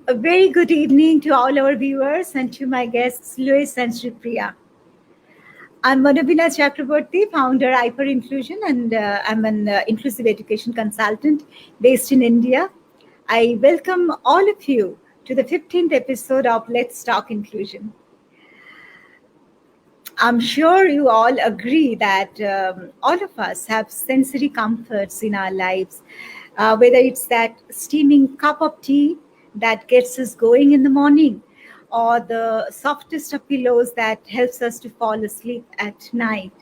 A very good evening to all our viewers and to my guests, Louise and Sreepriya. I'm Manobina Chakraborty, founder Hyper Inclusion, and I'm an inclusive education consultant based in India. I welcome all of you to the 15th episode of Let's Talk Inclusion. I'm sure you all agree that all of us have sensory comforts in our lives, whether it's that steaming cup of tea that gets us going in the morning, or the softest of pillows that helps us to fall asleep at night.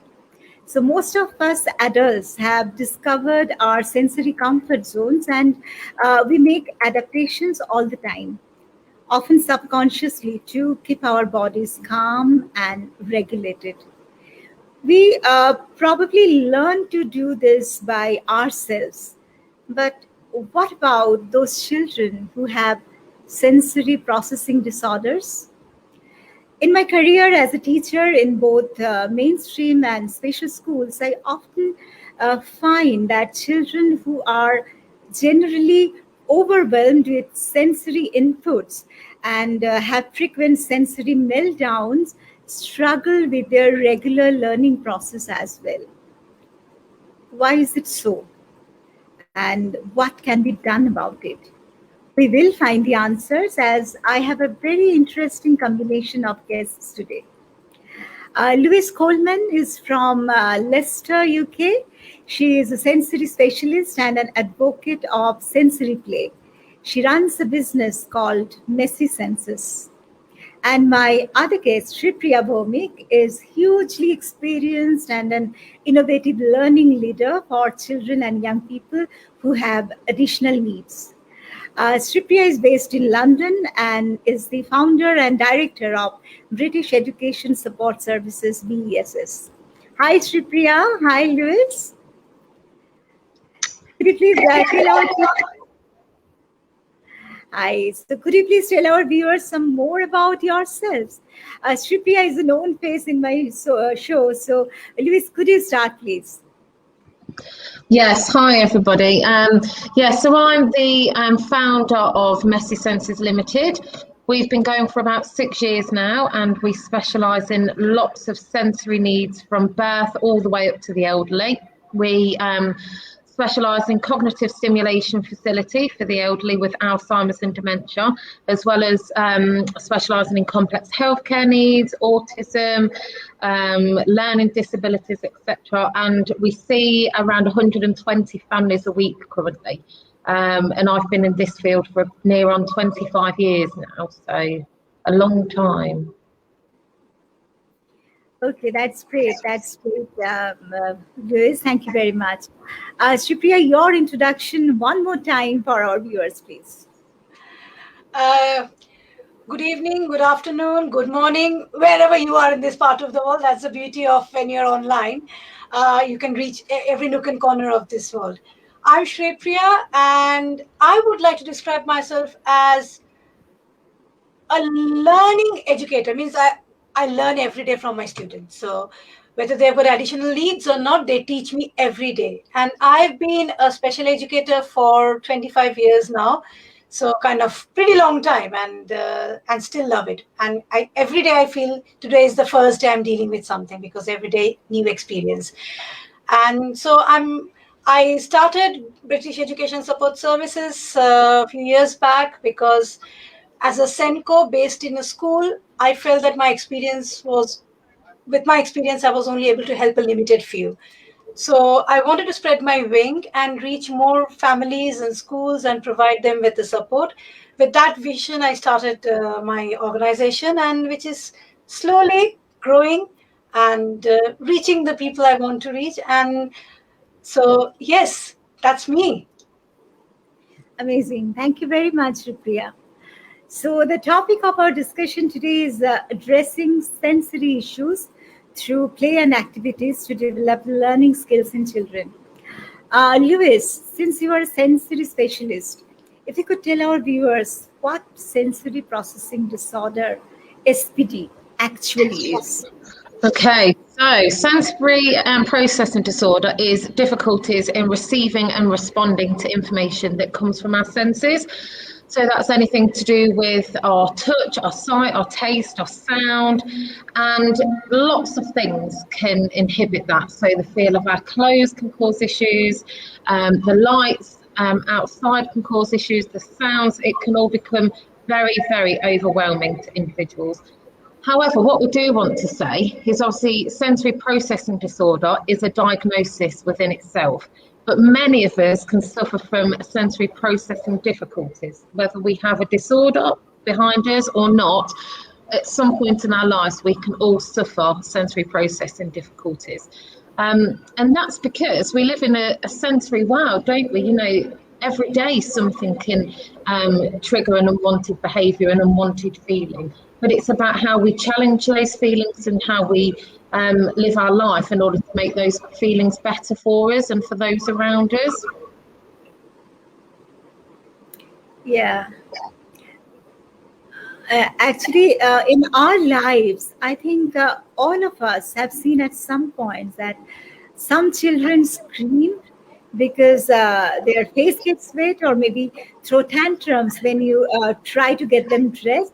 So most of us adults have discovered our sensory comfort zones, and we make adaptations all the time, often subconsciously, to keep our bodies calm and regulated. We probably learn to do this by ourselves. But what about those children who have sensory processing disorders? In my career as a teacher in both mainstream and special schools, I often find that children who are generally overwhelmed with sensory inputs and have frequent sensory meltdowns struggle with their regular learning process as well. Why is it so? And what can be done about it? We will find the answers as I have a very interesting combination of guests today. Louise Coleman is from Leicester, UK. She is a sensory specialist and an advocate of sensory play. She runs a business called Messy Senses. And my other guest, Sreepriya Bhowmik, is hugely experienced and an innovative learning leader for children and young people who have additional needs. Sreepriya is based in London and is the founder and director of British Education Support Services, BESS. Hi, Sreepriya. Hi, Louise. Could you please tell our Hi. So could you please tell our viewers some more about yourselves? Sreepriya is a known face in my show. So, Louise, could you start, please? Yes, hi everybody. So I'm the founder of Messy Senses Limited. We've been going for about 6 years now, and we specialise in lots of sensory needs from birth all the way up to the elderly. We specialise in cognitive stimulation facility for the elderly with Alzheimer's and dementia, as well as specialising in complex healthcare needs, autism, learning disabilities, etc. And we see around 120 families a week currently. And I've been in this field for near on 25 years now, so a long time. Okay, that's great. That's great, Louise. Thank you very much. Sreepriya, your introduction one more time for our viewers, please. Good evening, good afternoon, good morning, wherever you are in this part of the world. That's the beauty of when you're online. You can reach every nook and corner of this world. I'm Sreepriya, and I would like to describe myself as a learning educator. Means I learn every day from my students. So whether they've got additional needs or not, they teach me every day. And I've been a special educator for 25 years now. So kind of pretty long time, and still love it. And every day I feel today is the first day I'm dealing with something, because every day new experience. And so I started British Education Support Services a few years back because as a Senko based in a school, I felt that I was only able to help a limited few. So I wanted to spread my wing and reach more families and schools and provide them with the support. With that vision, I started my organization, and which is slowly growing and reaching the people I want to reach. And so, yes, that's me. Amazing. Thank you very much, Sreepriya. So the topic of our discussion today is addressing sensory issues through play and activities to develop learning skills in children. Louise, since you are a sensory specialist, if you could tell our viewers what sensory processing disorder, SPD, actually is. Okay, so sensory processing disorder is difficulties in receiving and responding to information that comes from our senses. So that's anything to do with our touch, our sight, our taste, our sound, and lots of things can inhibit that. So the feel of our clothes can cause issues, the lights outside can cause issues, the sounds, it can all become very, very overwhelming to individuals. However, what we do want to say is obviously sensory processing disorder is a diagnosis within itself, but many of us can suffer from sensory processing difficulties, whether we have a disorder behind us or not. At some point in our lives, we can all suffer sensory processing difficulties. And that's because we live in a sensory world, don't we? You know, every day something can trigger an unwanted behaviour, an unwanted feeling. But it's about how we challenge those feelings and how we live our life in order to make those feelings better for us and for those around us. Yeah. Actually, in our lives, I think all of us have seen at some point that some children scream because their face gets wet, or maybe throw tantrums when you try to get them dressed.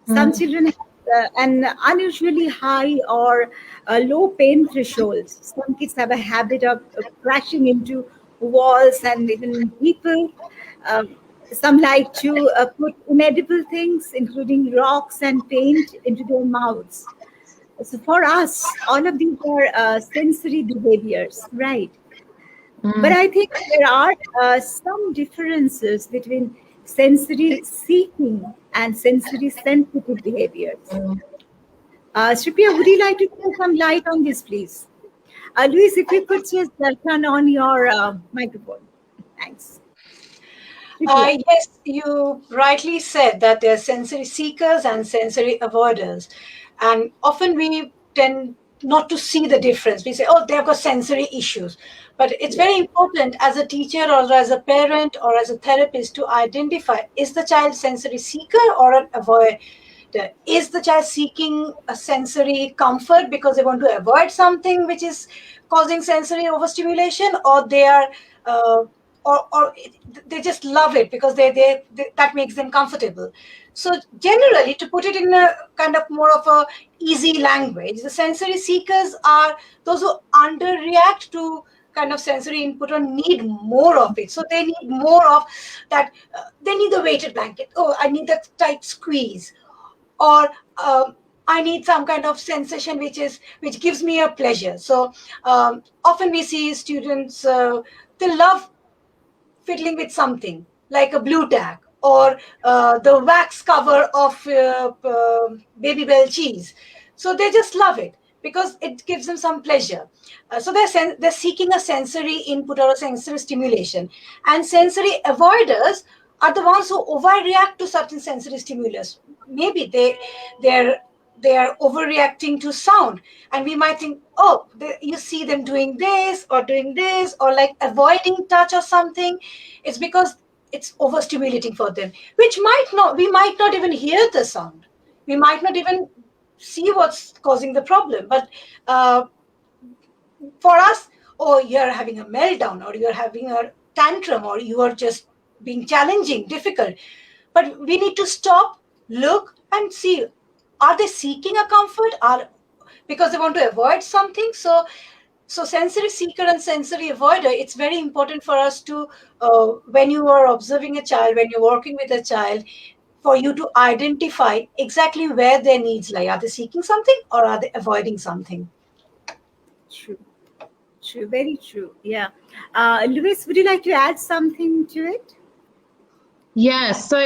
Some children have an unusually high or low pain thresholds. Some kids have a habit of crashing into walls and even people. Um, some like to put inedible things, including rocks and paint, into their mouths. So for us, all of these are sensory behaviors, right? But I think there are some differences between sensory seeking and sensory sensitive behaviors. Sreepriya, would you like to throw some light on this, please? Louise, if you could just turn on your microphone. Thanks. Yes, you rightly said that there are sensory seekers and sensory avoiders. And often we tend not to see the difference. We say, oh, they've got sensory issues. But it's very important as a teacher or as a parent or as a therapist to identify, is the child sensory seeker or an avoider? Is the child seeking a sensory comfort because they want to avoid something which is causing sensory overstimulation, or they are or they just love it because they that makes them comfortable. So generally, to put it in a kind of more of a easy language, the sensory seekers are those who underreact to kind of sensory input or need more of it. So they need more of that. They need the weighted blanket. Oh, I need that tight squeeze, or I need some kind of sensation which gives me a pleasure. So often we see students they love fiddling with something like a blue tack or the wax cover of Baby Bell cheese. So they just love it because it gives them some pleasure. So they're seeking a sensory input or a sensory stimulation. And sensory avoiders are the ones who overreact to certain sensory stimulus. Maybe they're overreacting to sound, and we might think, oh, you see them doing this or like avoiding touch or something. It's because it's overstimulating for them, which we might not even hear the sound, we might not even see what's causing the problem, but for us, oh, you're having a meltdown or you're having a tantrum or you are just being challenging, difficult. But we need to stop, look and see, are they seeking a comfort, or because they want to avoid something? So sensory seeker and sensory avoider, it's very important for us to when you are observing a child, when you're working with a child, for you to identify exactly where their needs lie. Are they seeking something or are they avoiding something? True. True. Very true. Yeah. Louise, would you like to add something to it? Yeah, so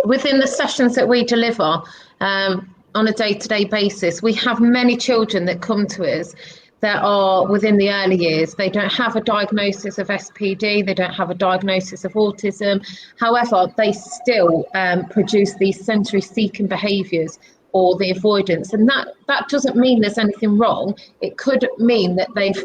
within the sessions that we deliver on a day-to-day basis, we have many children that come to us that are within the early years. They don't have a diagnosis of SPD, they don't have a diagnosis of autism. However, they still produce these sensory seeking behaviours or the avoidance. And that doesn't mean there's anything wrong. It could mean that they've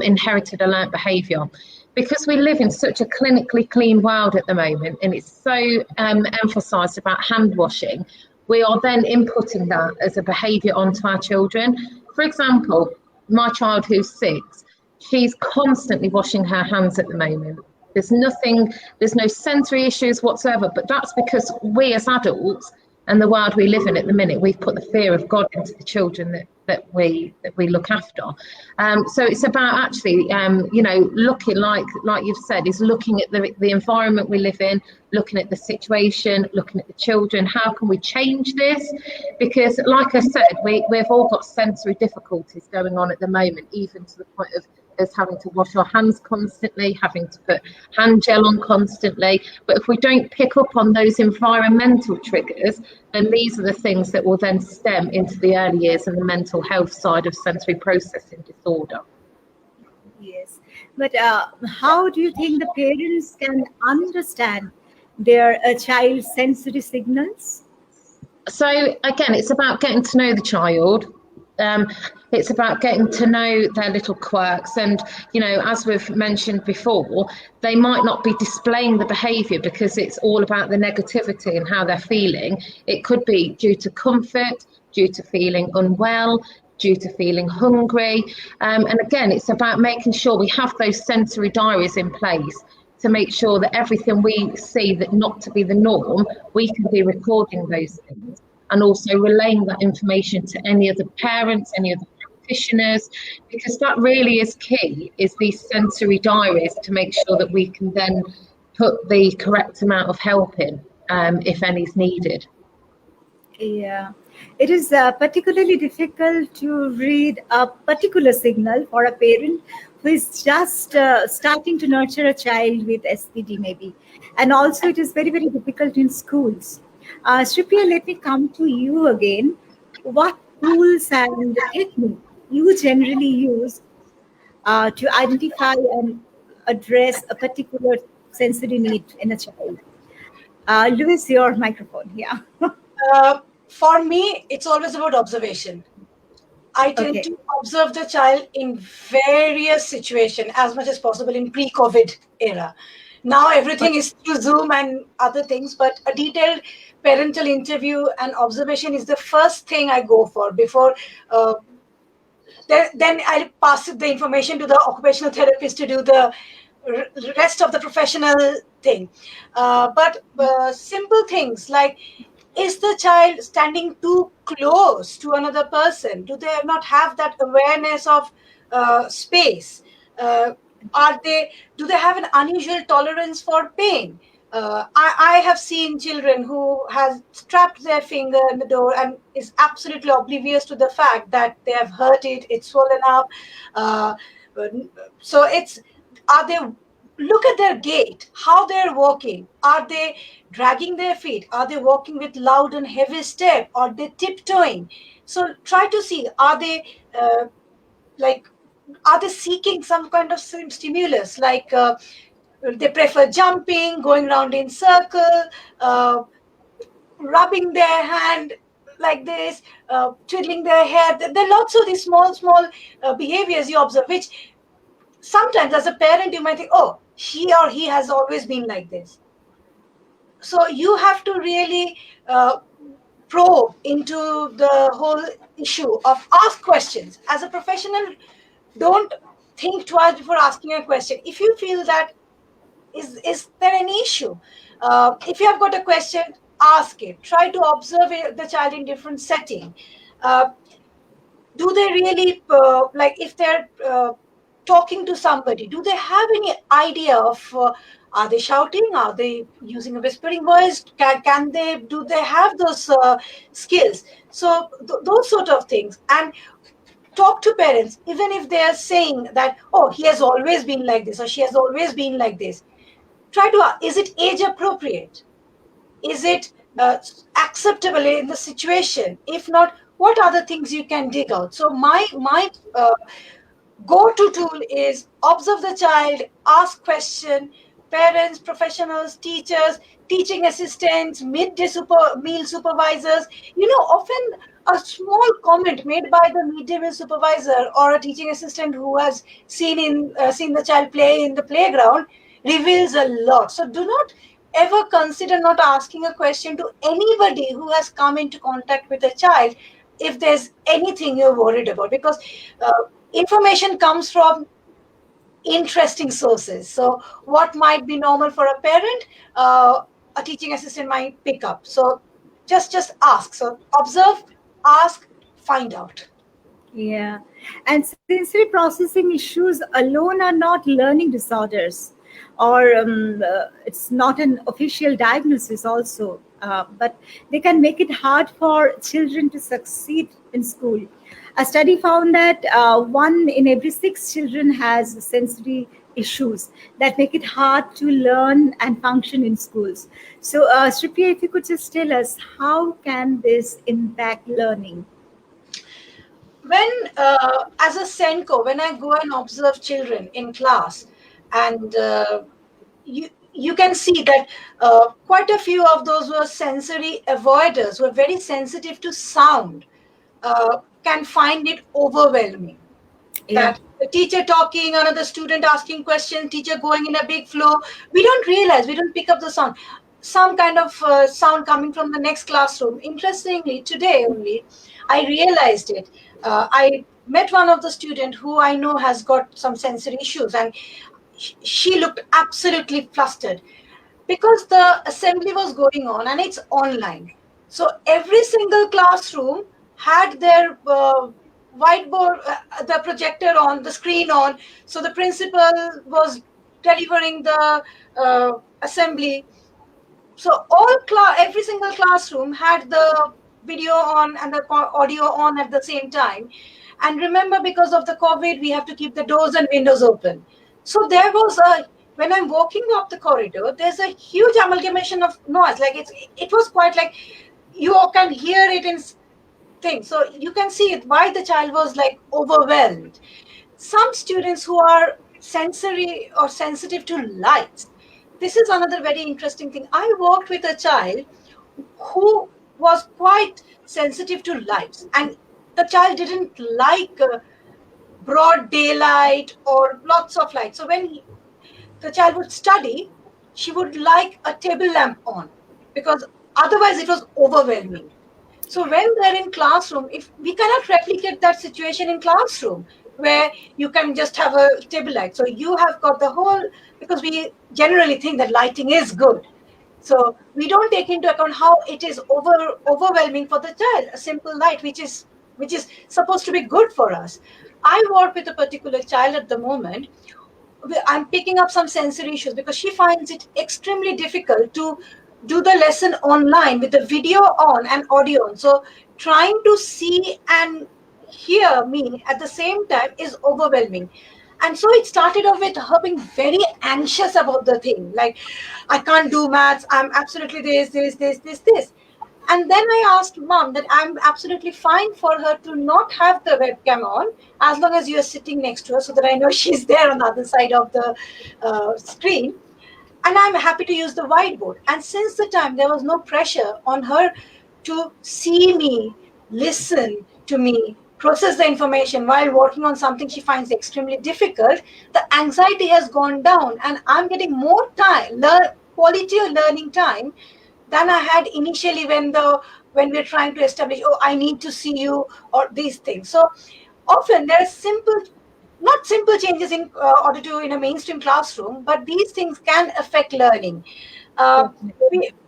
inherited a learnt behaviour. Because we live in such a clinically clean world at the moment, and it's so emphasised about hand washing, we are then inputting that as a behaviour onto our children. For example, my child who's 6, she's constantly washing her hands at the moment. There's no sensory issues whatsoever, but that's because we as adults and the world we live in at the minute, we've put the fear of God into the children that we look after. So it's about actually, looking like you've said, is looking at the environment we live in, looking at the situation, looking at the children. How can we change this? Because, like I said, we've all got sensory difficulties going on at the moment, even to the point of us having to wash our hands constantly, having to put hand gel on constantly. But if we don't pick up on those environmental triggers, then these are the things that will then stem into the early years and the mental health side of sensory processing disorder. Yes. But how do you think the parents can understand their child's sensory signals? So again, it's about getting to know the child. It's about getting to know their little quirks, and as we've mentioned before, they might not be displaying the behaviour because it's all about the negativity and how they're feeling. It could be due to comfort, due to feeling unwell, due to feeling hungry, and again, it's about making sure we have those sensory diaries in place to make sure that everything we see that not to be the norm, we can be recording those things and also relaying that information to any of the parents, any of the practitioners, because that really is key, is these sensory diaries, to make sure that we can then put the correct amount of help in if any is needed. Yeah, it is particularly difficult to read a particular signal for a parent who is just starting to nurture a child with SPD, maybe. And also, it is very, very difficult in schools. Sreepriya, let me come to you again. What tools and techniques you generally use to identify and address a particular sensory need in a child? Louise, your microphone. Yeah. For me, it's always about observation. I tend Okay. to observe the child in various situations as much as possible in pre-COVID era. Now everything is through Zoom and other things, but a detailed parental interview and observation is the first thing I go for before. Then I'll pass the information to the occupational therapist to do the rest of the professional thing. But simple things like, is the child standing too close to another person? Do they not have that awareness of space? Do they have an unusual tolerance for pain? I have seen children who has strapped their finger in the door and is absolutely oblivious to the fact that they have hurt it, it's swollen up. Uh, so are they, look at their gait, how they're walking. Are they dragging their feet? Are they walking with loud and heavy step? Are they tiptoeing? So try to see, are they like, are they seeking some kind of stimulus? Like they prefer jumping, going around in circle, uh, rubbing their hand like this, twiddling their hair. There are lots of these small behaviors you observe, which sometimes as a parent you might think, oh, she or he has always been like this. So you have to really probe into the whole issue of ask questions. As a professional, don't think twice before asking a question. If you feel that is there any issue, if you have got a question, ask it. Try to observe the child in different setting. Do they really like, if they're talking to somebody, do they have any idea of are they shouting, are they using a whispering voice, do they have those skills? So those sort of things. And talk to parents, even if they are saying that, oh, he has always been like this or she has always been like this. Try to ask, is it age appropriate? Is it acceptable in the situation? If not, what other things you can dig out? So my go-to tool is observe the child, ask question. Parents, professionals, teachers, teaching assistants, midday meal supervisors. Often a small comment made by the midday meal supervisor or a teaching assistant who has seen the child play in the playground reveals a lot. So do not ever consider not asking a question to anybody who has come into contact with a child if there's anything you're worried about, because information comes from interesting sources. So what might be normal for a parent, a teaching assistant might pick up. So just ask. So observe, ask, find out. Yeah. And sensory processing issues alone are not learning disorders, or it's not an official diagnosis, also. But they can make it hard for children to succeed in school. A study found that one in every six children has sensory issues that make it hard to learn and function in schools. So, Sripriya, if you could just tell us, how can this impact learning? When as a senko, when I go and observe children in class, and you can see that quite a few of those who are sensory avoiders, who are very sensitive to sound, can find it overwhelming. Yeah. That the teacher talking, another student asking questions, teacher going in a big flow, we don't realize, we don't pick up the sound, some kind of sound coming from the next classroom. Interestingly, today only I realized it. I met one of the student who I know has got some sensory issues, and she looked absolutely flustered because the assembly was going on and it's online. So every single classroom had their whiteboard, the projector on, the screen on. So the principal was delivering the assembly. So every single classroom had the video on and the audio on at the same time. And remember, because of the COVID, we have to keep the doors and windows open. So there was when I'm walking up the corridor, there's a huge amalgamation of noise. Like it was quite like you all can hear it in things. So you can see it, why the child was like overwhelmed. Some students who are sensory or sensitive to lights, this is another very interesting thing. I worked with a child who was quite sensitive to lights, and the child didn't like broad daylight or lots of light. So when the child would study, she would like a table lamp on, because otherwise it was overwhelming. So when they're in classroom, if we cannot replicate that situation in classroom where you can just have a table light. So you have got the whole, because we generally think that lighting is good. So we don't take into account how it is overwhelming for the child. A simple light, which is supposed to be good for us. I work with a particular child at the moment. I'm picking up some sensory issues because she finds it extremely difficult to do the lesson online with the video on and audio on. So trying to see and hear me at the same time is overwhelming. And so it started off with her being very anxious about the thing. Like, I can't do maths. I'm absolutely this. And then I asked mom that I'm absolutely fine for her to not have the webcam on as long as you're sitting next to her, so that I know she's there on the other side of the screen. And I'm happy to use the whiteboard. And since the time, there was no pressure on her to see me, listen to me, process the information while working on something she finds extremely difficult. The anxiety has gone down, and I'm getting more time, quality of learning time than I had initially when we're trying to establish, oh, I need to see you, or these things. So often there are not simple changes in order to in a mainstream classroom, but these things can affect learning. Uh,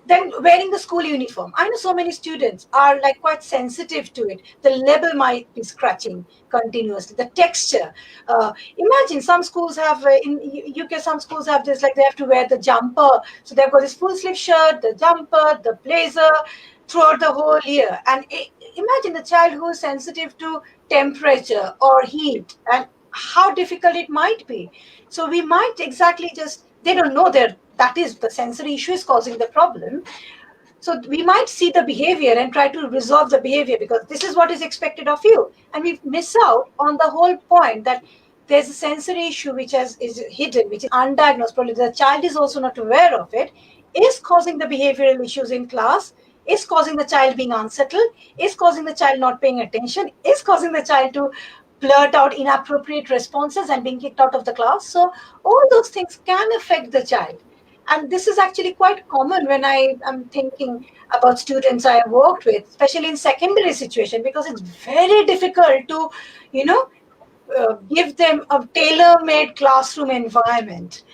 then wearing the school uniform. I know so many students are like quite sensitive to it. The label might be scratching continuously. The texture. Imagine some schools have in UK. Some schools have this, like they have to wear the jumper. So they've got this full sleeve shirt, the jumper, the blazer throughout the whole year. And imagine the child who is sensitive to temperature or heat, and how difficult it might be. So we might exactly just, they don't know that is the sensory issue is causing the problem. So we might see the behavior and try to resolve the behavior because this is what is expected of you. And we miss out on the whole point that there's a sensory issue which is hidden, which is undiagnosed. Probably the child is also not aware of it, is causing the behavioral issues in class, is causing the child being unsettled, is causing the child not paying attention, is causing the child to blurt out inappropriate responses and being kicked out of the class. So all those things can affect the child. And this is actually quite common when I am thinking about students I have worked with, especially in secondary situation, because it's very difficult to, you know, give them a tailor-made classroom environment.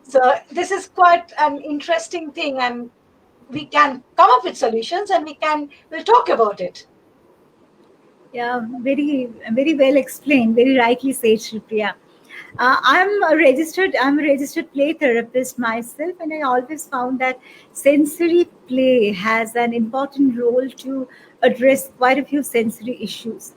So this is quite an interesting thing, and we can come up with solutions, and we'll talk about it. Yeah, very well explained. Very rightly said, Sreepriya. I'm a registered play therapist myself, and I always found that sensory play has an important role to address quite a few sensory issues.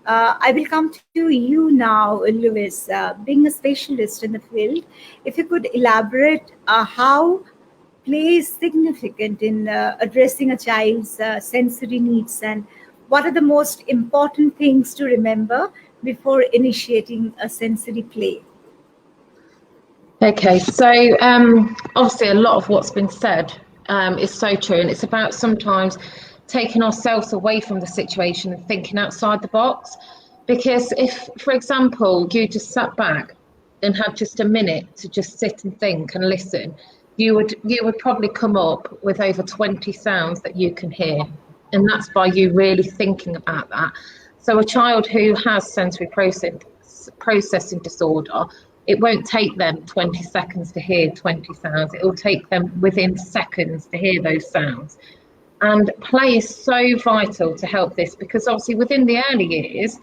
I will come to you now, Louise, being a specialist in the field. If you could elaborate how play is significant in addressing a child's sensory needs, and what are the most important things to remember before initiating a sensory play? Okay, so obviously a lot of what's been said is so true, and it's about sometimes taking ourselves away from the situation and thinking outside the box. Because if, for example, you just sat back and had just a minute to just sit and think and listen, you would probably come up with over 20 sounds that you can hear, and that's by you really thinking about that. So a child who has sensory processing disorder, it won't take them 20 seconds to hear 20 sounds. It will take them within seconds to hear those sounds. And play is so vital to help this, because obviously within the early years,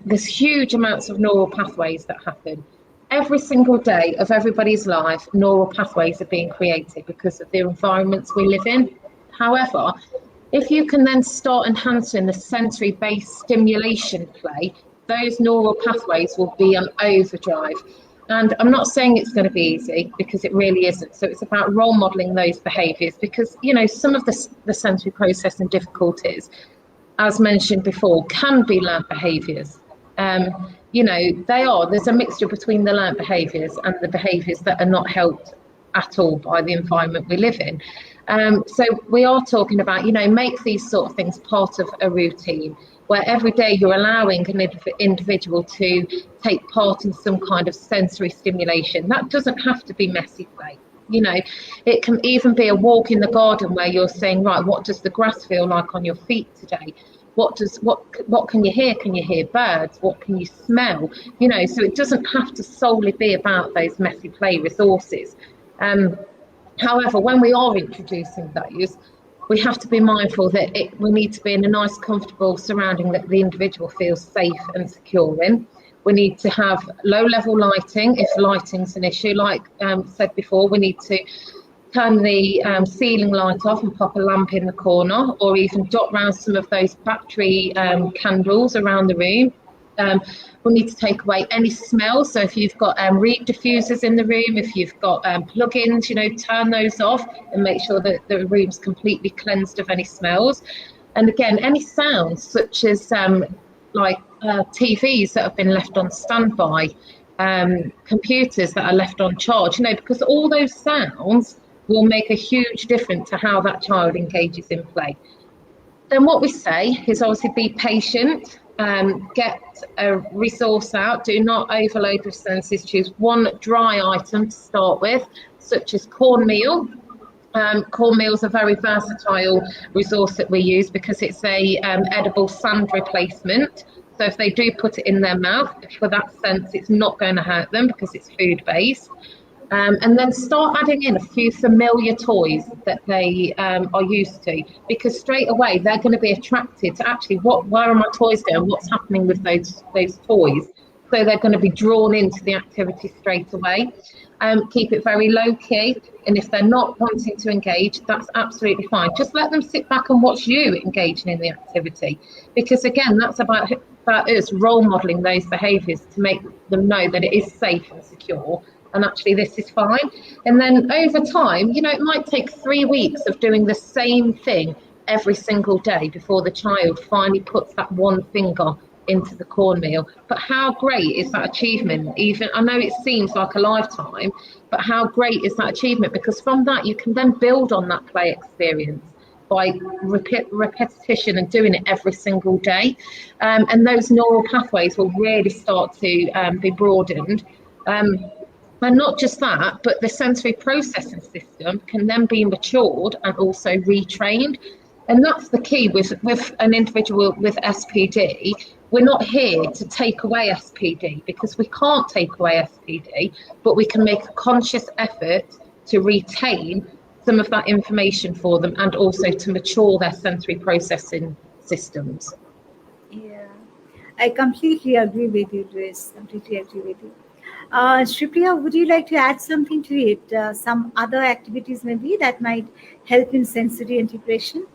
there's huge amounts of neural pathways that happen. Every single day of everybody's life, neural pathways are being created because of the environments we live in. However, if you can then start enhancing the sensory-based stimulation play, those neural pathways will be on overdrive. And I'm not saying it's going to be easy, because it really isn't. So it's about role modelling those behaviours, because, you know, some of the sensory processing difficulties, as mentioned before, can be learnt behaviours. You know, there's a mixture between the learnt behaviours and the behaviours that are not helped at all by the environment we live in. So we are talking about, you know, make these sort of things part of a routine, where every day you're allowing an individual to take part in some kind of sensory stimulation. That doesn't have to be messy play. You know, it can even be a walk in the garden where you're saying, right, what does the grass feel like on your feet today? What can you hear? Can you hear birds? What can you smell? You know, so it doesn't have to solely be about those messy play resources. However, when we are introducing those, we have to be mindful that we need to be in a nice, comfortable surrounding that the individual feels safe and secure in. We need to have low-level lighting if lighting's an issue. Like said before, we need to turn the ceiling light off and pop a lamp in the corner, or even dot round some of those battery candles around the room. We need to take away any smell. So if you've got reed diffusers in the room, if you've got plug-ins, you know, turn those off and make sure that the room's completely cleansed of any smells. And again, any sounds such as TVs that have been left on standby, computers that are left on charge, you know, because all those sounds will make a huge difference to how that child engages in play. Then what we say is obviously be patient, get a resource out, do not overload your senses, choose one dry item to start with, such as cornmeal. Cornmeal is a very versatile resource that we use because it's a edible sand replacement. So if they do put it in their mouth, for that sense, it's not going to hurt them because it's food-based. And then start adding in a few familiar toys that they are used to, because straight away they're going to be attracted to actually where are my toys going, what's happening with those toys. So they're going to be drawn into the activity straight away. Keep it very low key, and if they're not wanting to engage, that's absolutely fine. Just let them sit back and watch you engaging in the activity, because again, that's about us role modelling those behaviours to make them know that it is safe and secure. And actually this is fine. And then over time, you know, it might take 3 weeks of doing the same thing every single day before the child finally puts that one finger into the cornmeal. But how great is that achievement? Even, I know it seems like a lifetime, but how great is that achievement? Because from that you can then build on that play experience by repetition and doing it every single day. And those neural pathways will really start to be broadened. And not just that, but the sensory processing system can then be matured and also retrained. And that's the key with an individual with SPD. we're not here to take away SPD, because we can't take away SPD, but we can make a conscious effort to retain some of that information for them, and also to mature their sensory processing systems. Yeah, I completely agree with you, Louise. Completely agree with you. Sreepriya, would you like to add something to it? Some other activities maybe that might help in sensory integration?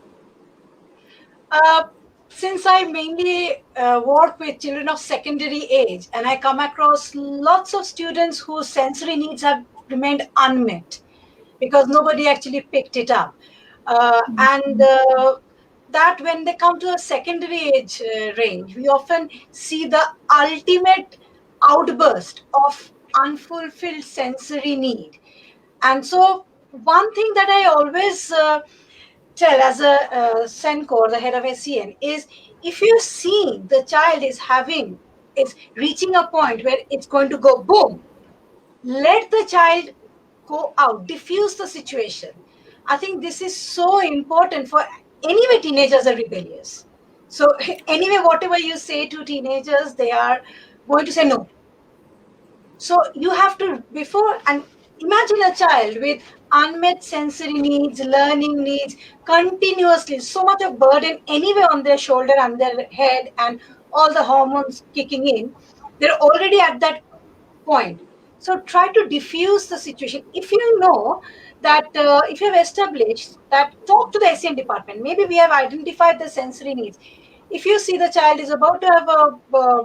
Uh, since I mainly work with children of secondary age, and I come across lots of students whose sensory needs have remained unmet because nobody actually picked it up. And that when they come to a secondary age range, we often see the ultimate outburst of unfulfilled sensory need. And so, one thing that I always tell as a Senko, the head of SEN, is if you see the child is reaching a point where it's going to go boom, let the child go out, diffuse the situation. I think this is so important for anyway, teenagers are rebellious. So anyway, whatever you say to teenagers, they are going to say no. So you have to, before, and imagine a child with unmet sensory needs, learning needs, continuously, so much of burden anyway on their shoulder and their head, and all the hormones kicking in. They're already at that point. So try to diffuse the situation. If you know that, if you have established that, talk to the SEN department. Maybe we have identified the sensory needs. If you see the child is about to have a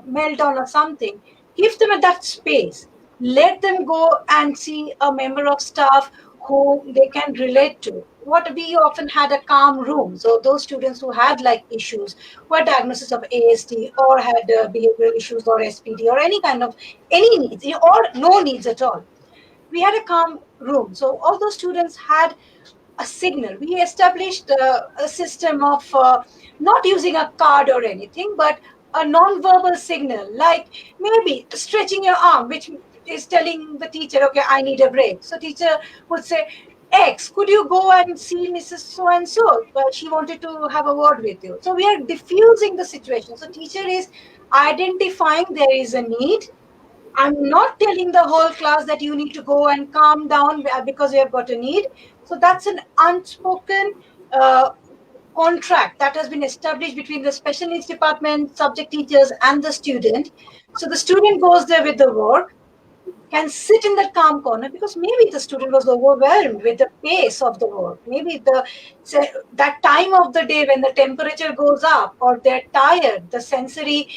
meltdown or something, give them that space. Let them go and see a member of staff who they can relate to. What we often had a calm room. So those students who had like issues, who had diagnosis of ASD or had behavioral issues or SPD or any kind of any needs or no needs at all, we had a calm room. So all those students had a signal. We established a system of not using a card or anything, but a non-verbal signal, like maybe stretching your arm, which is telling the teacher, okay, I need a break. So teacher would say, X, could you go and see Mrs. So-and-so? She wanted to have a word with you. So we are diffusing the situation. So teacher is identifying there is a need. I'm not telling the whole class that you need to go and calm down because you have got a need. So that's an unspoken contract that has been established between the special needs department, subject teachers, and the student. So the student goes there with the work, can sit in that calm corner because maybe the student was overwhelmed with the pace of the work. Maybe that time of the day when the temperature goes up or they're tired, the sensory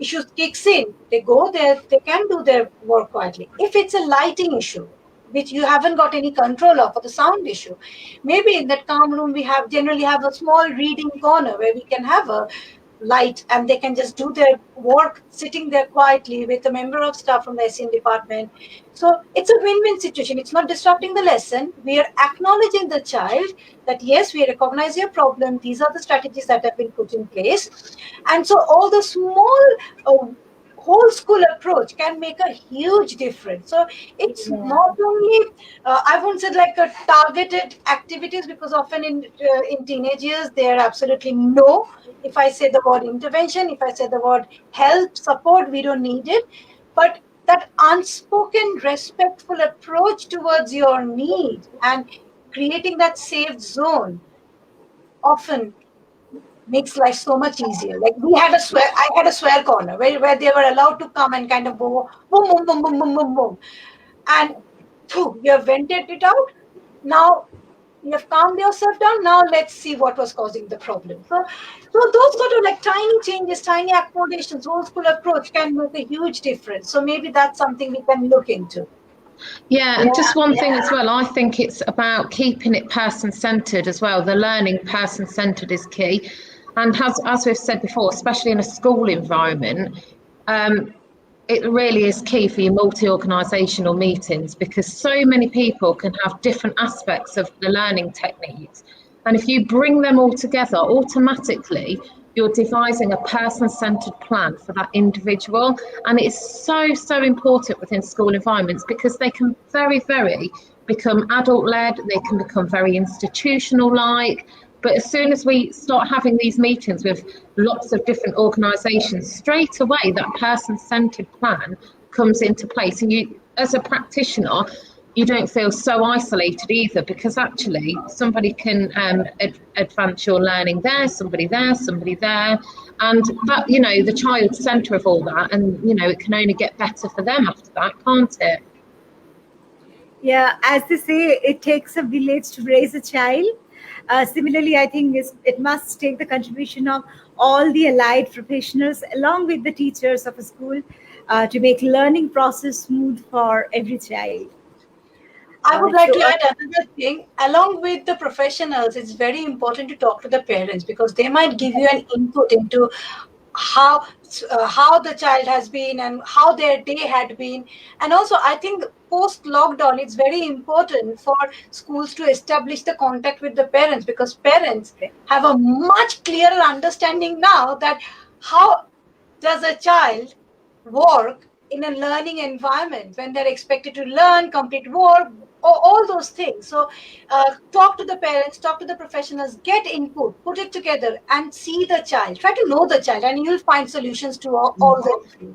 issues kicks in. They go there, they can do their work quietly. If it's a lighting issue, which you haven't got any control of, or the sound issue, maybe in that calm room we generally have a small reading corner where we can have a light and they can just do their work sitting there quietly with a member of staff from the SEN department. So it's a win-win situation. It's not disrupting the lesson. We are acknowledging the child that yes, we recognize your problem. These are the strategies that have been put in place. And so all the small whole school approach can make a huge difference. So it's not only, I won't say like a targeted activities, because often in teenage years, they're absolutely no. If I say the word intervention, if I say the word help, support, we don't need it. But that unspoken, respectful approach towards your need and creating that safe zone often makes life so much easier. Like I had a swear corner where they were allowed to come and kind of go boom, boom, boom, boom, boom, boom, boom. And you have vented it out. Now you have calmed yourself down. Now let's see what was causing the problem. So those sort of like tiny changes, tiny accommodations, whole school approach can make a huge difference. So maybe that's something we can look into. Yeah, and just one thing as well, I think it's about keeping it person-centred as well. The learning person-centred is key. And as we've said before, especially in a school environment, it really is key for your multi-organisational meetings, because so many people can have different aspects of the learning techniques. And if you bring them all together, automatically you're devising a person-centred plan for that individual. And it's so, so important within school environments, because they can very, very become adult-led, they can become very institutional-like, But as soon as we start having these meetings with lots of different organisations, straight away that person-centred plan comes into place. And you, as a practitioner, you don't feel so isolated either, because actually somebody can advance your learning there, somebody there, and that, you know, the child's centre of all that, and you know, it can only get better for them after that, can't it? Yeah, as they say, it takes a village to raise a child. Similarly, I think it must take the contribution of all the allied professionals along with the teachers of a school to make learning process smooth for every child. I would like So, to add another thing. Along with the professionals, it's very important to talk to the parents, because they might give you an input into how how the child has been and how their day had been. And also, I think post lockdown, it's very important for schools to establish the contact with the parents, because parents have a much clearer understanding now that how does a child work in a learning environment when they're expected to learn, complete work, or all those things. So talk to the parents, talk to the professionals, get input, put it together and see the child. Try to know the child, and you'll find solutions to all the issues.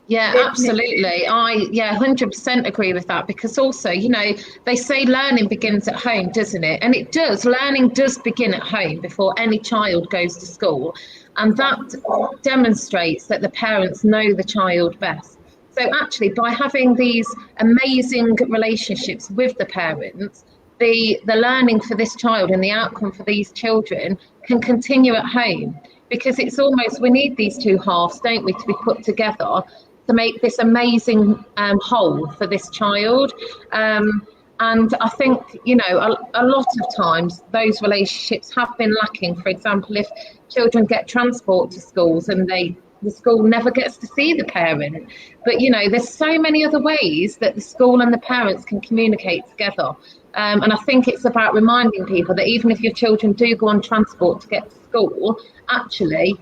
Yeah, absolutely. I 100% agree with that, because also, you know, they say learning begins at home, doesn't it? And it does. Learning does begin at home before any child goes to school. And that demonstrates that the parents know the child best. So actually, by having these amazing relationships with the parents, the learning for this child and the outcome for these children can continue at home, because it's almost, we need these two halves, don't we, to be put together to make this amazing whole for this child. And I think, you know, a lot of times those relationships have been lacking. For example, if children get transport to schools and the school never gets to see the parent. But, you know, there's so many other ways that the school and the parents can communicate together. And I think it's about reminding people that even if your children do go on transport to get to school, actually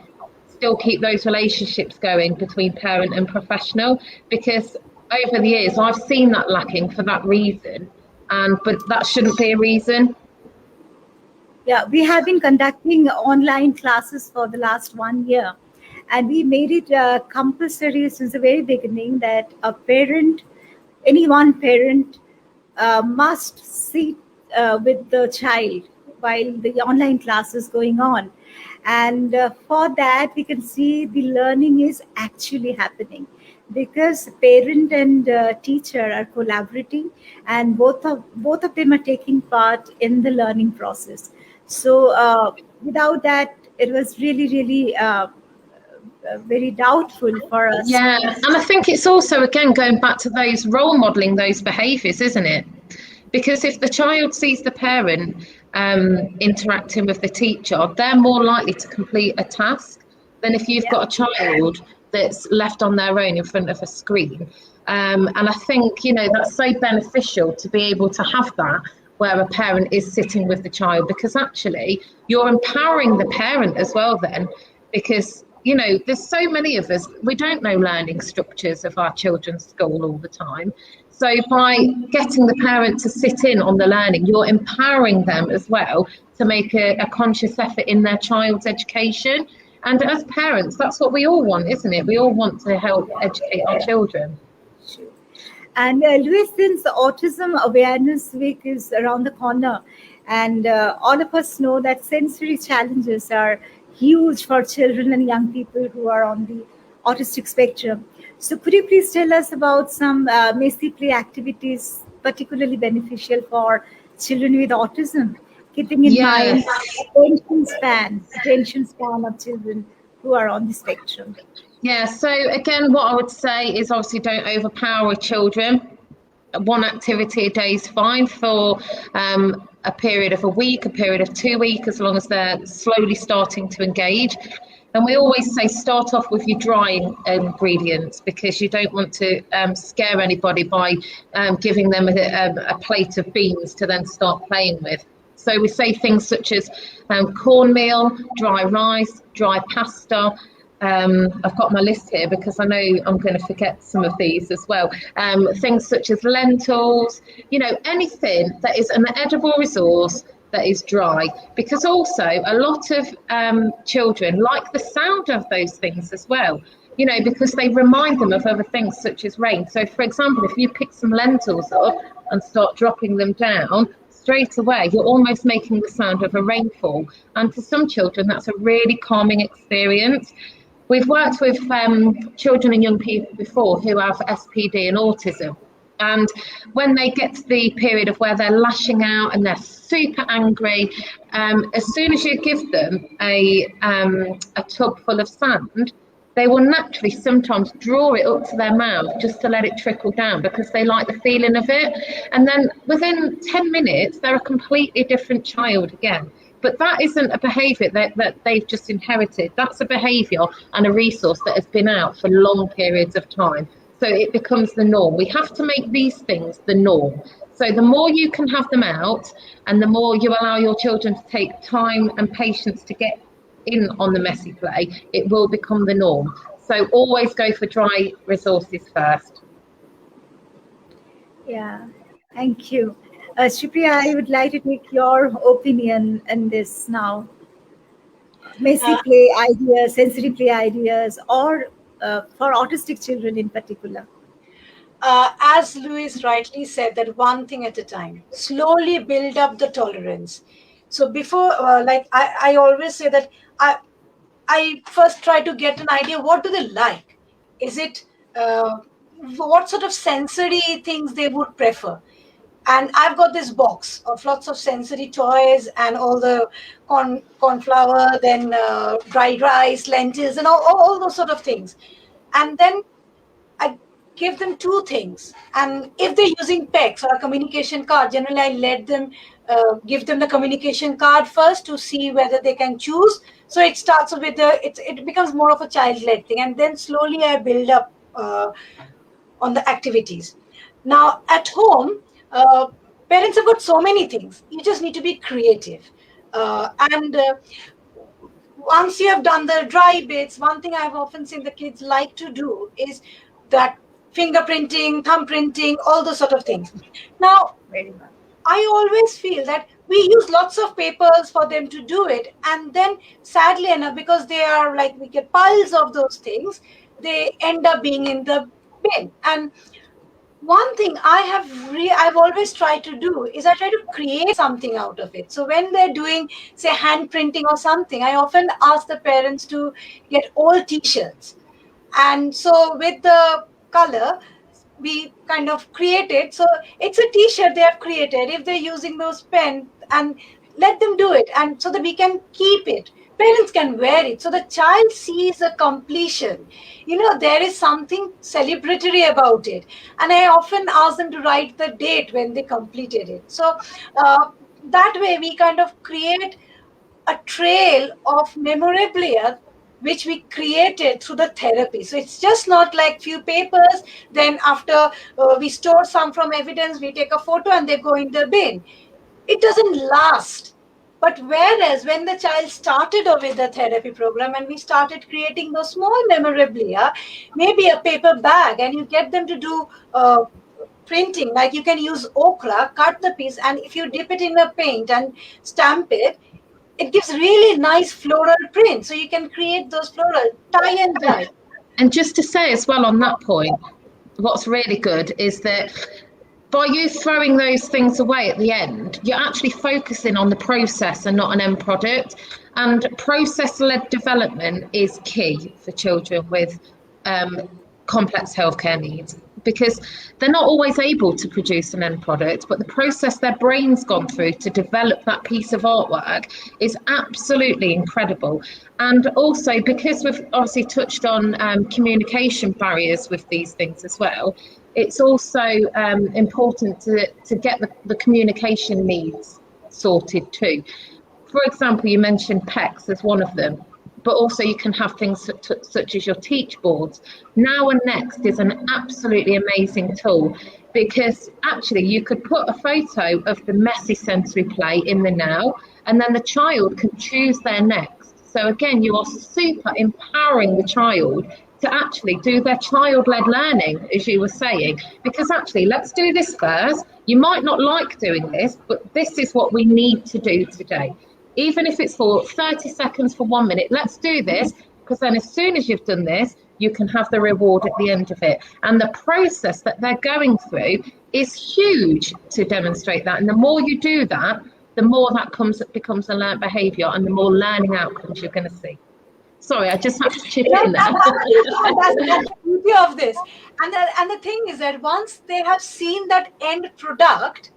still keep those relationships going between parent and professional, because over the years I've seen that lacking for that reason. But that shouldn't be a reason. Yeah, we have been conducting online classes for the last 1 year. And we made it compulsory since the very beginning that a parent, any one parent, must sit with the child while the online class is going on. And for that, we can see the learning is actually happening, because parent and teacher are collaborating, and both of them are taking part in the learning process. So without that, it was really very doubtful for us. Yeah, and I think it's also, again, going back to those role modelling those behaviours, isn't it? Because if the child sees the parent interacting with the teacher, they're more likely to complete a task than if you've got a child that's left on their own in front of a screen. And I think, you know, that's so beneficial to be able to have that, where a parent is sitting with the child, because actually you're empowering the parent as well then, because, you know, there's so many of us, we don't know learning structures of our children's school all the time. So by getting the parent to sit in on the learning, you're empowering them as well to make a conscious effort in their child's education. And as parents, that's what we all want, isn't it? We all want to help educate our children. And Louise, since Autism Awareness Week is around the corner, and all of us know that sensory challenges are huge for children and young people who are on the autistic spectrum. So could you please tell us about some messy play activities particularly beneficial for children with autism, keeping in mind attention span of children who are on the spectrum? Yeah, so again, what I would say is obviously don't overpower children. One activity a day is fine for a period of a week, a period of 2 weeks, as long as they're slowly starting to engage. And we always say start off with your dry ingredients, because you don't want to scare anybody by giving them a plate of beans to then start playing with. So we say things such as cornmeal, dry rice, dry pasta. I've got my list here because I know I'm going to forget some of these as well. Things such as lentils, you know, anything that is an edible resource that is dry, because also a lot of children like the sound of those things as well, you know, because they remind them of other things such as rain. So for example, if you pick some lentils up and start dropping them down, straight away you're almost making the sound of a rainfall, and for some children that's a really calming experience. We've worked with children and young people before who have SPD and autism, and when they get to the period of where they're lashing out and they're super angry, as soon as you give them a tub full of sand, they will naturally sometimes draw it up to their mouth just to let it trickle down, because they like the feeling of it. And then within 10 minutes, they're a completely different child again. But that isn't a behaviour that they've just inherited. That's a behaviour and a resource that has been out for long periods of time. So it becomes the norm. We have to make these things the norm. So the more you can have them out, and the more you allow your children to take time and patience to get in on the messy play, it will become the norm. So always go for dry resources first. Yeah, thank you. Sreepriya, I would like to take your opinion on this now. Messy play ideas, sensory play ideas, or for autistic children in particular. As Louise rightly said, that one thing at a time, slowly build up the tolerance. So before, I always say that I first try to get an idea, what do they like? Is it, what sort of sensory things they would prefer? And I've got this box of lots of sensory toys and all the corn flour, then dried rice, lentils, and all those sort of things. And then I give them two things. And if they're using PECs or a communication card, generally I let them give them the communication card first to see whether they can choose. So it starts with it becomes more of a child-led thing, and then slowly I build up on the activities. Now at home, parents have got so many things. You just need to be creative, and once you have done the dry bits, one thing I've often seen the kids like to do is that fingerprinting, thumbprinting, all those sort of things. Now, I always feel that we use lots of papers for them to do it, and then sadly enough, because they are like, we get piles of those things, they end up being in the bin. And one thing I've always tried to do is I try to create something out of it. So when they're doing, say, hand printing or something, I often ask the parents to get old t-shirts. And so with the color, we kind of create it. So it's a t-shirt they have created. If they're using those pens, and let them do it, and so that we can keep it. Parents can wear it. So the child sees a completion. You know, there is something celebratory about it. And I often ask them to write the date when they completed it. So that way we kind of create a trail of memorabilia which we created through the therapy. So it's just not like few papers, then after we store some from evidence, we take a photo and they go in the bin. It doesn't last. But whereas when the child started off with the therapy program and we started creating those small memorabilia, maybe a paper bag, and you get them to do printing, like you can use ochre, cut the piece, and if you dip it in the paint and stamp it, it gives really nice floral print. So you can create those floral tie and dye. And just to say as well on that point, what's really good is that by you throwing those things away at the end, you're actually focusing on the process and not an end product. And process-led development is key for children with complex healthcare needs, because they're not always able to produce an end product, but the process their brain's gone through to develop that piece of artwork is absolutely incredible. And also, because we've obviously touched on communication barriers with these things as well, it's also important to get the communication needs sorted too. For example, you mentioned PECs as one of them, but also you can have things such as your teach boards. Now and Next is an absolutely amazing tool, because actually you could put a photo of the messy sensory play in the now, and then the child can choose their next. So again, you are super empowering the child to actually do their child-led learning, as you were saying, because actually, let's do this first. You might not like doing this, but this is what we need to do today. Even if it's for 30 seconds for 1 minute, let's do this, because then as soon as you've done this, you can have the reward at the end of it. And the process that they're going through is huge to demonstrate that. And the more you do that, the more that becomes a learned behaviour and the more learning outcomes you're going to see. Sorry, I just have to chip in there. That's the beauty of this. And the thing is that once they have seen that end product,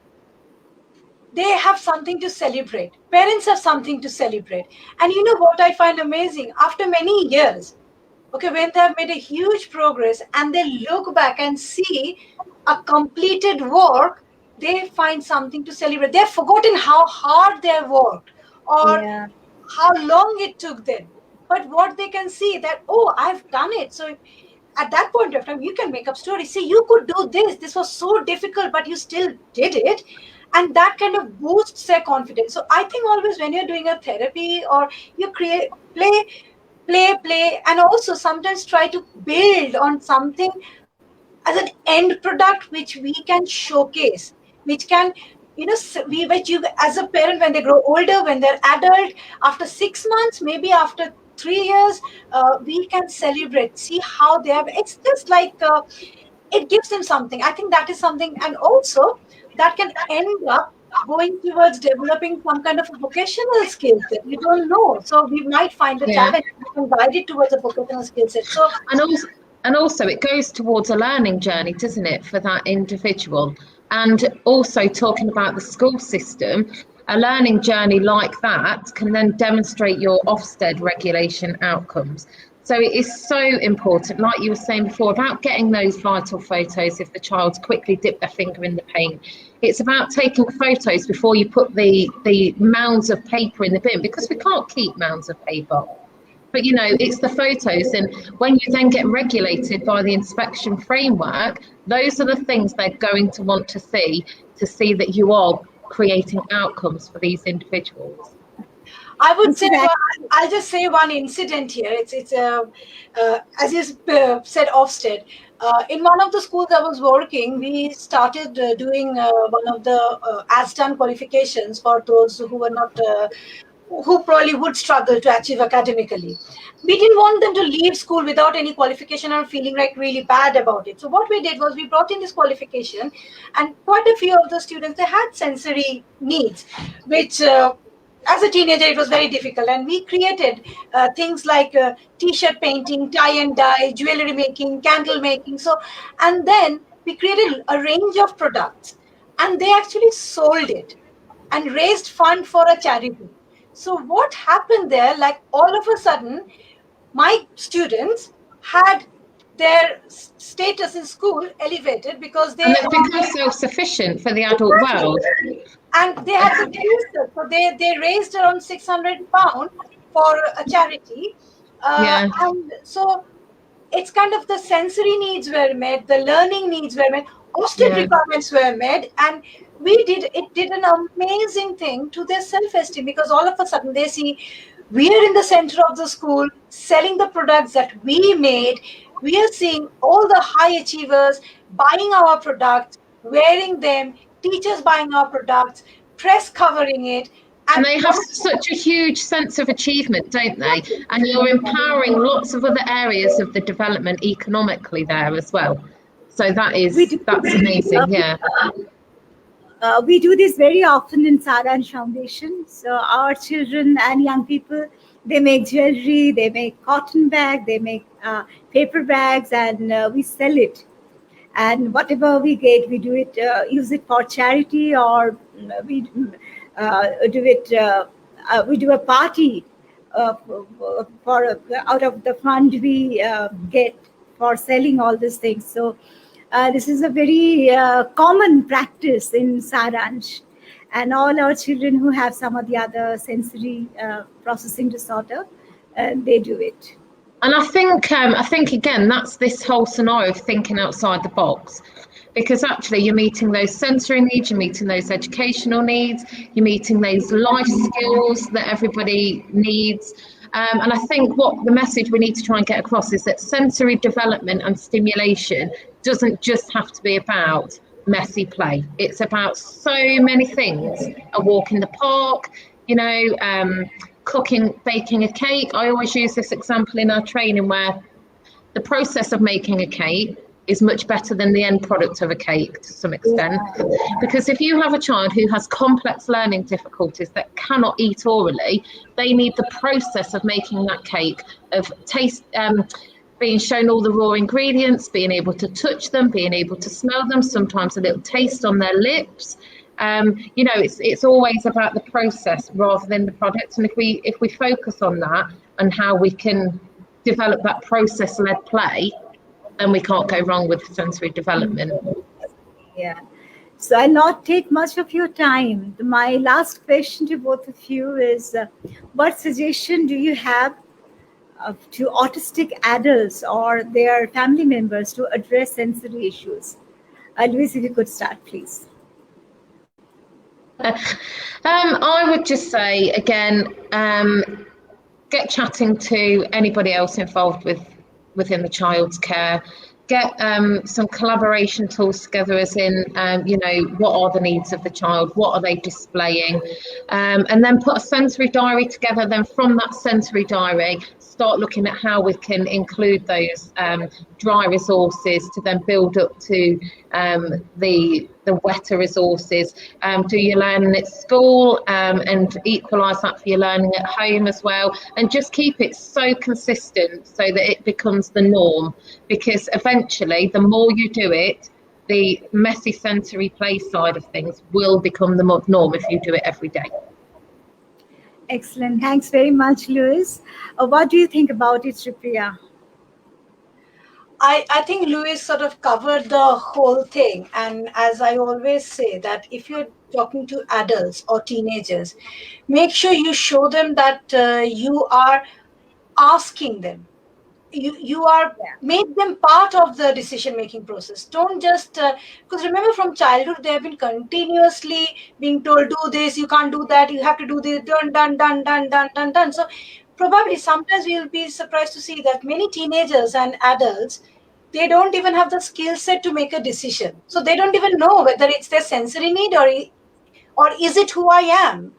they have something to celebrate. Parents have something to celebrate. And you know what I find amazing? After many years, okay, when they have made a huge progress and they look back and see a completed work, they find something to celebrate. They've forgotten how hard they have worked or how long it took them. But what they can see that, oh, I've done it. So at that point of time, you can make up stories. See, you could do this. This was so difficult, but you still did it. And that kind of boosts their confidence. So I think always when you're doing a therapy or you create, play, and also sometimes try to build on something as an end product which we can showcase, which can, which you as a parent, when they grow older, when they're adult, after 6 months, maybe after 3 years, we can celebrate, see how they have. It's just like it gives them something. I think that is something, and also that can end up going towards developing some kind of a vocational skill set. We don't know, so we might find a challenge and guide it towards a vocational skill set. So and also it goes towards a learning journey, doesn't it, for that individual? And also talking about the school system, a learning journey like that can then demonstrate your Ofsted regulation outcomes. So it is so important, like you were saying before, about getting those vital photos if the child's quickly dipped their finger in the paint. It's about taking photos before you put the mounds of paper in the bin, because we can't keep mounds of paper. But, it's the photos. And when you then get regulated by the inspection framework, those are the things they're going to want to see that you are creating outcomes for these individuals. I would say, I'll just say one incident here. It's as you said, Ofsted. In one of the schools I was working, we started doing one of the as-done qualifications for those who were not, who probably would struggle to achieve academically. We didn't want them to leave school without any qualification or feeling like really bad about it. So what we did was we brought in this qualification, and quite a few of the students, they had sensory needs, which as a teenager, it was very difficult. And we created things like t-shirt painting, tie and dye, jewelry making, candle making. So, and then we created a range of products, and they actually sold it and raised fund for a charity. So what happened there, like all of a sudden, my students had their status in school elevated because they become self-sufficient for the adult world. And they had to use it. So they raised around £600 for a charity. And so it's kind of the sensory needs were met, the learning needs were met, Ofsted requirements were met, and it did an amazing thing to their self-esteem, because all of a sudden they see we are in the center of the school selling the products that we made. We are seeing all the high achievers buying our products, wearing them, teachers buying our products, press covering it. And they have such a huge sense of achievement, don't they? And you're empowering lots of other areas of the development economically there as well. So that's amazing, we do this very often in Saransh Foundation. So our children and young people, they make jewelry, they make cotton bags, they make paper bags, and we sell it. And whatever we get, we do it, use it for charity, or we do it. We do a party for out of the fund we get for selling all these things. So this is a very common practice in Saransh, and all our children who have some of the other sensory processing disorder, they do it. And I think again, that's this whole scenario of thinking outside the box, because actually you're meeting those sensory needs, you're meeting those educational needs, you're meeting those life skills that everybody needs. And I think what the message we need to try and get across is that sensory development and stimulation doesn't just have to be about messy play. It's about so many things. A walk in the park, you know, cooking, baking a cake. I always use this example in our training where the process of making a cake is much better than the end product of a cake to some extent. Because if you have a child who has complex learning difficulties that cannot eat orally, they need the process of making that cake, of being shown all the raw ingredients, being able to touch them, being able to smell them, sometimes a little taste on their lips. You know, it's always about the process rather than the product. And if we focus on that and how we can develop that process-led play, then we can't go wrong with sensory development. Yeah. So I'll not take much of your time. My last question to both of you is, what suggestion do you have to autistic adults or their family members to address sensory issues? Louise, if you could start, please. I would just say, again, get chatting to anybody else involved within the child's care. Get some collaboration tools together, as in, you know, what are the needs of the child? What are they displaying? And then put a sensory diary together. Then from that sensory diary, start looking at how we can include those dry resources to then build up to the wetter resources. Do your learning at school and equalise that for your learning at home as well, and just keep it so consistent so that it becomes the norm, because eventually the more you do it, the messy sensory play side of things will become the norm if you do it every day. Excellent. Thanks very much, Louise. What do you think about it, Sreepriya? I think Louise sort of covered the whole thing. And as I always say, that if you're talking to adults or teenagers, make sure you show them that you are asking them. You are make them part of the decision making process. Don't just because remember, from childhood they have been continuously being told, do this, you can't do that, you have to do this, done. So probably sometimes we will be surprised to see that many teenagers and adults, they don't even have the skill set to make a decision. So they don't even know whether it's their sensory need or is it who I am,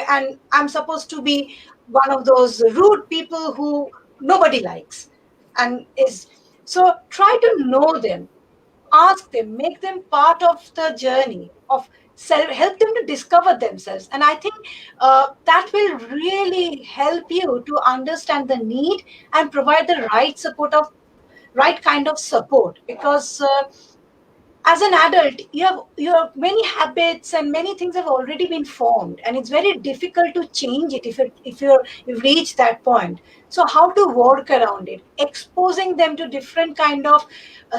and I'm supposed to be one of those rude people who nobody likes. And is so try to know them, ask them, make them part of the journey of self, help them to discover themselves. And I think that will really help you to understand the need and provide the right kind of support, because as an adult you have many habits and many things have already been formed, and it's very difficult to change it if you've reached that point. So how to work around it, exposing them to different kind of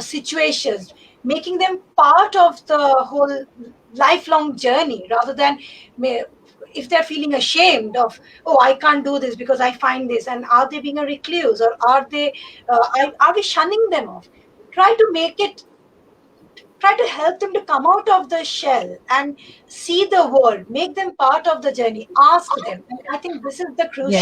situations, making them part of the whole lifelong journey, rather than if they're feeling ashamed of, oh, I can't do this because I find this, and are they being a recluse, or are we shunning them off? Try to help them to come out of the shell and see the world, make them part of the journey, ask them. And I think this is the crucial.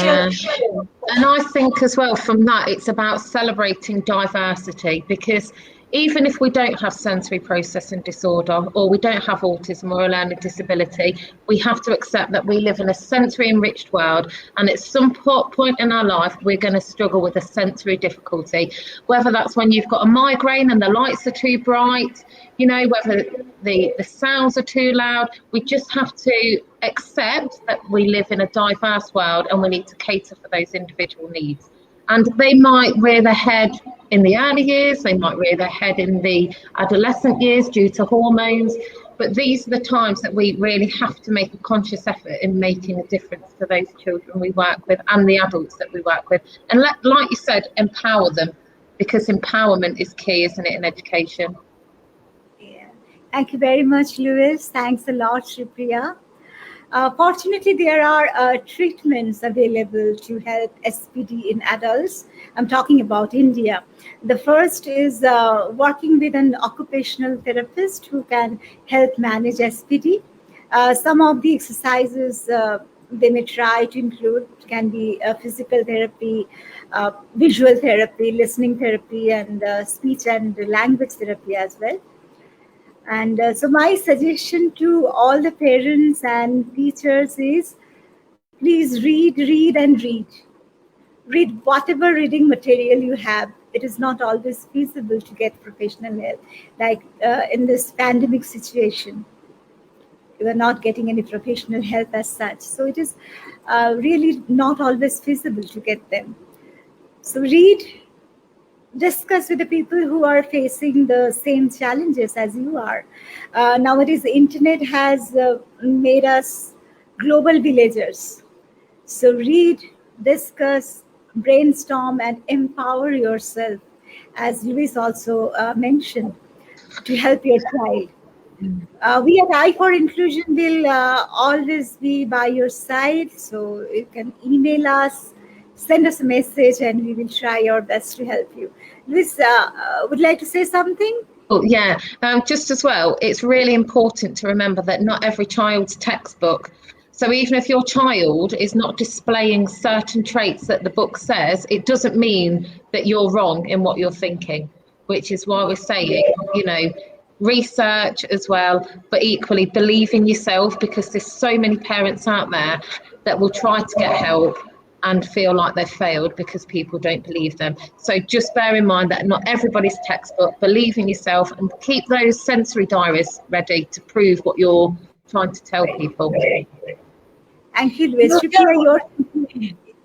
And I think as well from that, it's about celebrating diversity, because even if we don't have sensory processing disorder, or we don't have autism or a learning disability, we have to accept that we live in a sensory enriched world, and at some point in our life we're going to struggle with a sensory difficulty, whether that's when you've got a migraine and the lights are too bright, you know, whether the sounds are too loud. We just have to accept that we live in a diverse world and we need to cater for those individual needs. And they might rear their head in the early years, they might rear their head in the adolescent years due to hormones, but these are the times that we really have to make a conscious effort in making a difference to those children we work with and the adults that we work with. And like you said, empower them, because empowerment is key, isn't it, in education? Yeah. Thank you very much, Louise. Thanks a lot, Sreepriya. Fortunately, there are treatments available to help SPD in adults. I'm talking about India. The first is working with an occupational therapist who can help manage SPD. Some of the exercises they may try to include can be physical therapy, visual therapy, listening therapy, and speech and language therapy as well. And so, my suggestion to all the parents and teachers is please read, and read. Read whatever reading material you have. It is not always feasible to get professional help, like in this pandemic situation. You are not getting any professional help as such. So, it is really not always feasible to get them. So, read, discuss with the people who are facing the same challenges as you are. Nowadays, the internet has made us global villagers. So read, discuss, brainstorm, and empower yourself, as Louise also mentioned, to help your child. We at I for Inclusion will always be by your side. So you can email us, send us a message, and we will try our best to help you. Louise, would like to say something? Oh, yeah, just as well, it's really important to remember that not every child's textbook. So even if your child is not displaying certain traits that the book says, it doesn't mean that you're wrong in what you're thinking, which is why we're saying, research as well, but equally believe in yourself, because there's so many parents out there that will try to get help and feel like they've failed because people don't believe them. So just bear in mind that not everybody's textbook. Believe in yourself and keep those sensory diaries ready to prove what you're trying to tell people. Thank you, Louise.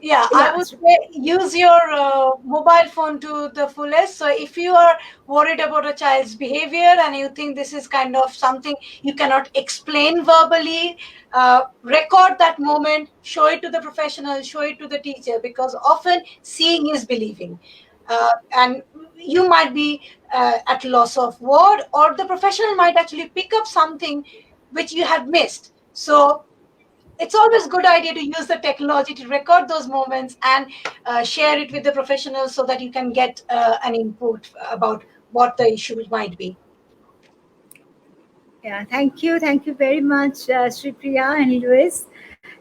Yeah, I would say use your mobile phone to the fullest. So if you are worried about a child's behavior and you think this is kind of something you cannot explain verbally, record that moment, show it to the professional, show it to the teacher, because often seeing is believing. And you might be at loss of word, or the professional might actually pick up something which you had missed. So it's always a good idea to use the technology to record those moments and share it with the professionals so that you can get an input about what the issue might be. Yeah, thank you. Thank you very much, Sreepriya and Louise.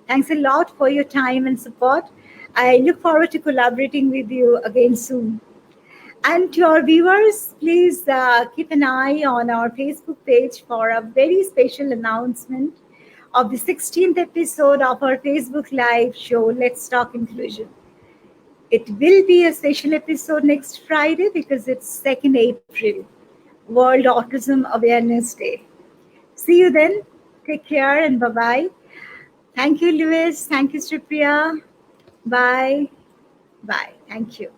Thanks a lot for your time and support. I look forward to collaborating with you again soon. And to our viewers, please keep an eye on our Facebook page for a very special announcement of the 16th episode of our Facebook Live show, Let's Talk Inclusion. It will be a special episode next Friday because it's 2nd April, World Autism Awareness Day. See you then. Take care and bye-bye. Thank you, Louise. Thank you, Sreepriya. Bye. Bye. Thank you.